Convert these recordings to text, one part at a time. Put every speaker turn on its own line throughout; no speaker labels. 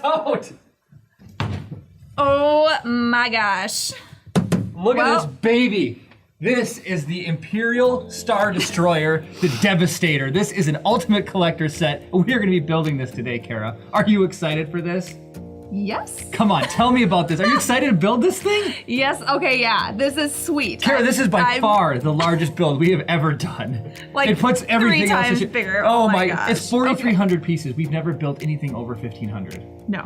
out!
Oh my gosh.
Look at this baby. This is the Imperial Star Destroyer, the Devastator. This is an ultimate collector set. We are going to be building this today, Kara. Are you excited for this?
Yes.
Come on, tell me about this. Are you excited to build this thing?
Yes, okay, yeah. This is sweet.
Kara, this is by far the largest build we have ever done.
Like,
it puts everything
3
else
times
in
bigger.
Oh my
gosh.
It's 4,300 pieces. We've never built anything over 1,500.
No.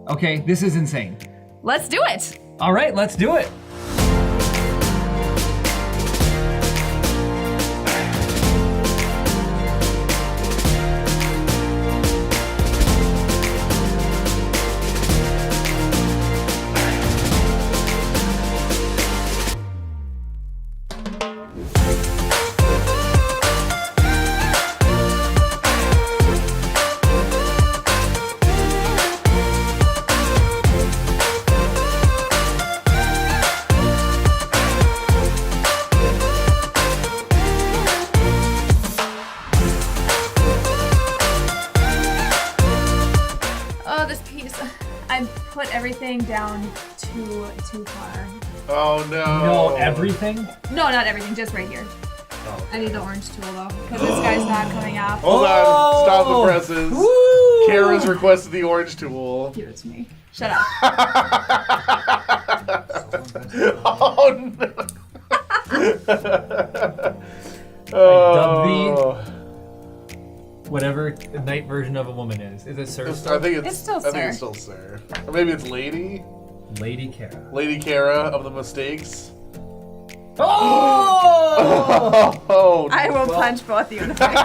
Okay, this is insane.
Let's do it.
All right, let's do it.
I put everything down too far.
Oh no.
No, everything?
No, not everything, just right here. Oh, okay. I need the orange tool though, because this guy's not coming off.
Hold on, stop the presses.
Woo!
Kara's requested the orange tool.
Give it to me. Shut up.
Oh no.
Dub whatever the night version of a woman is. Is it Sir?
I think
It's still
I think
Sir.
it's still Sir. Or maybe it's Lady.
Lady Kara.
Lady Kara of the mistakes.
Oh!
Oh,
I will punch both of you in the face.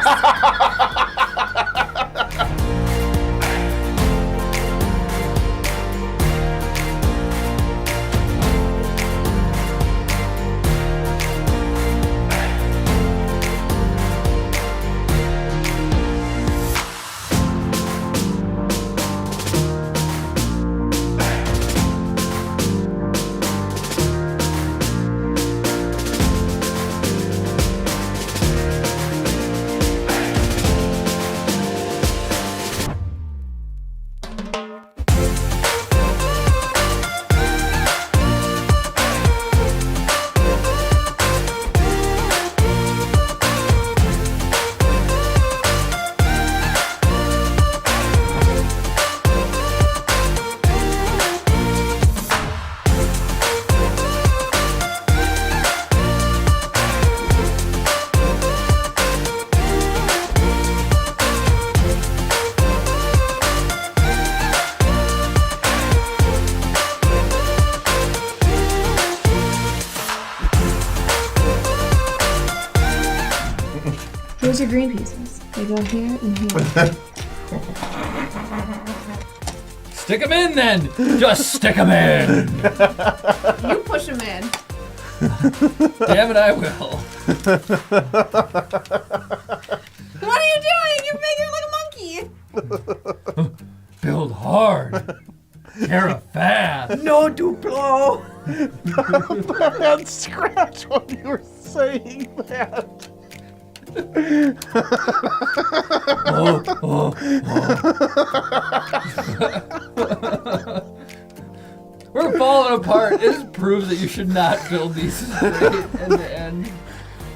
Here's your green pieces. They go here and here.
Stick them in then! Just stick them in!
You push them in.
Damn it, I will.
What are you doing? You're making it like a monkey.
Build hard. Kara fast.
No Duplo!
My hand scratched when you were saying that.
We're falling apart. This proves that you should not build these straight end to end.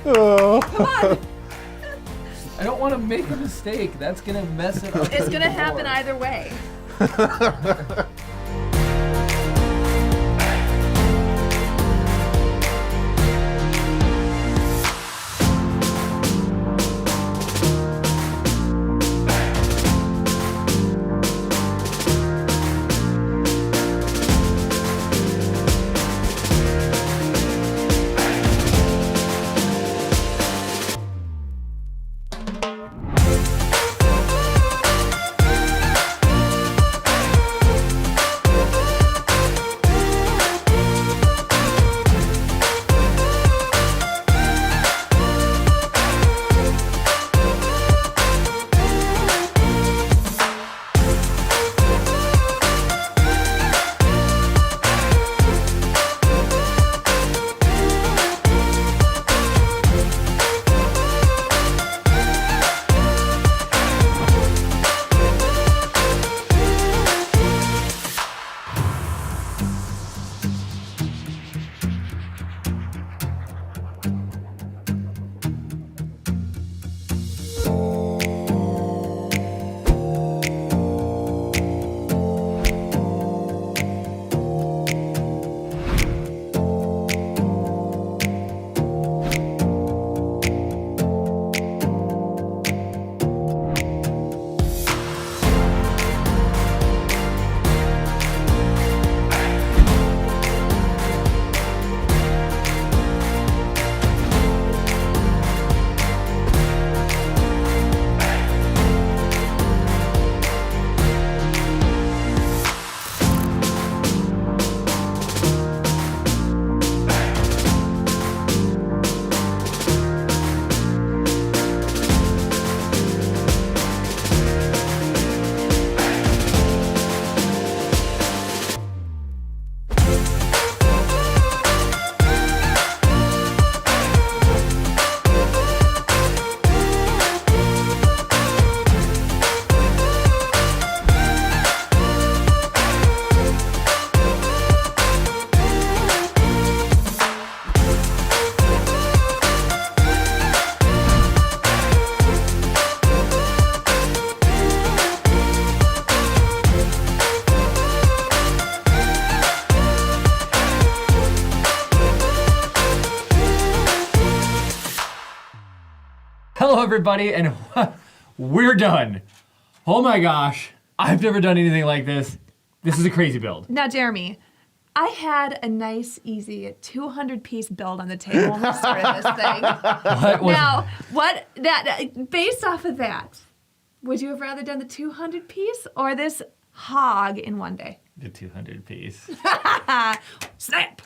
Oh.
Come on.
I don't want to make a mistake. That's gonna mess it up.
It's gonna happen either way.
Hello, everybody, and we're done. Oh my gosh, I've never done anything like this. This is a crazy build.
Now, Jeremy, I had a nice, easy 200-piece build on the table when we started this thing. Based off of that, would you have rather done the 200-piece or this hog in one day?
The 200-piece.
Snap!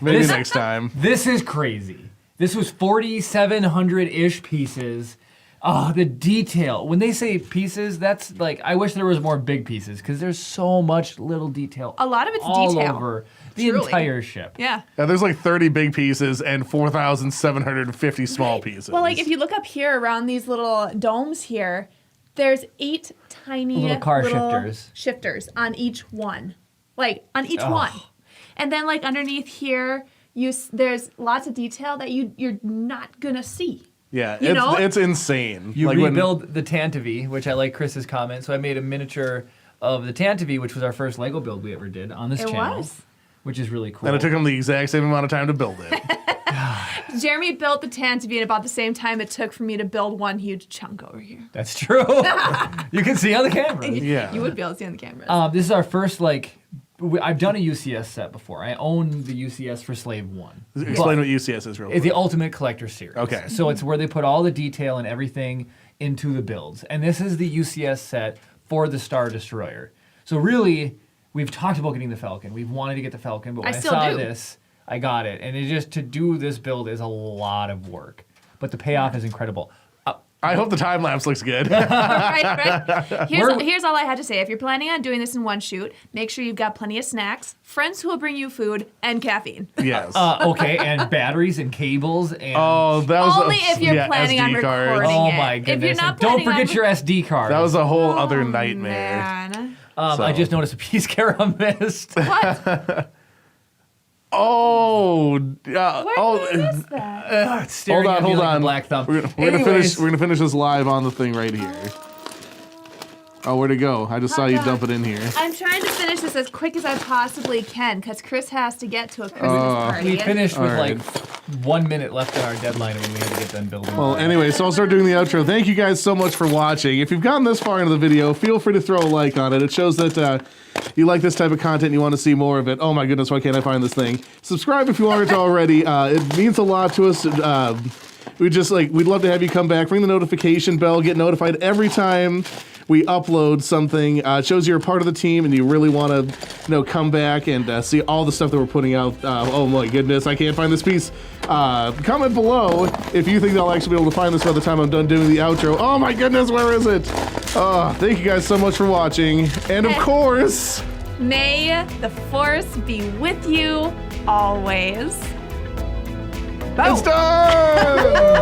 Maybe next time.
This is crazy. This was 4,700-ish pieces. Oh, the detail. When they say pieces, that's like, I wish there was more big pieces because there's so much little detail.
A lot of it's
all
detail.
Over the entire ship.
Yeah.
There's like 30 big pieces and 4,750 small pieces.
Well, like if you look up here around these little domes here, there's 8 tiny
Little car shifters
on each one. Like on each one. And then like underneath here, there's lots of detail that you're not gonna see.
Yeah,
know?
it's insane.
You
like
rebuild the Tantive, which I like Chris's comment. So I made a miniature of the Tantive, which was our first Lego build we ever did on this channel. It was. Which is really cool.
And it took him the exact same amount of time to build it.
Jeremy built the Tantive at about the same time it took for me to build one huge chunk over here.
That's true. You can see on the camera.
Yeah.
You would be able to see on the cameras.
This is our first, I've done a UCS set before. I own the UCS for Slave 1.
Explain what UCS is real quick.
It's the Ultimate Collector Series.
Okay.
So it's where they put all the detail and everything into the builds. And this is the UCS set for the Star Destroyer. So really, we've talked about getting the Falcon. We've wanted to get the Falcon, but when I saw this, I got it. And to do this build is a lot of work. But the payoff is incredible.
I hope the time-lapse looks good.
right. Here's all I had to say. If you're planning on doing this in one shoot, make sure you've got plenty of snacks, friends who will bring you food, and caffeine.
Yes.
Okay, and batteries and cables and...
Oh, that was
only if you're planning
SD
on recording
Oh
it.
my goodness.
If you're not
don't forget your SD card.
That was a whole other nightmare.
Man.
I just noticed a piece Kara missed.
What?
Oh,
Where is that?
It's staring at me
hold
like
on.
a black thumb.
We're gonna finish this live on the thing right here. Oh, where'd it go? I just saw you dump it in here.
I'm trying to finish this as quick as I possibly can because Chris has to get to a Christmas party.
We finished with
right.
1 minute left on our deadline when we had to get done building.
Well, anyway, so I'll start doing the outro. Thank you guys so much for watching. If you've gotten this far into the video, feel free to throw a like on it. It shows that you like this type of content and you want to see more of it. Oh my goodness, why can't I find this thing? Subscribe if you aren't already. It means a lot to us. We'd love to have you come back, ring the notification bell, get notified every time we upload something. It shows you're a part of the team and you really want to come back and see all the stuff that we're putting out. Oh my goodness, I can't find this piece. Comment below if you think I'll actually be able to find this by the time I'm done doing the outro. Oh my goodness, where is it? Thank you guys so much for watching. And of course,
may the force be with you always.
It's done!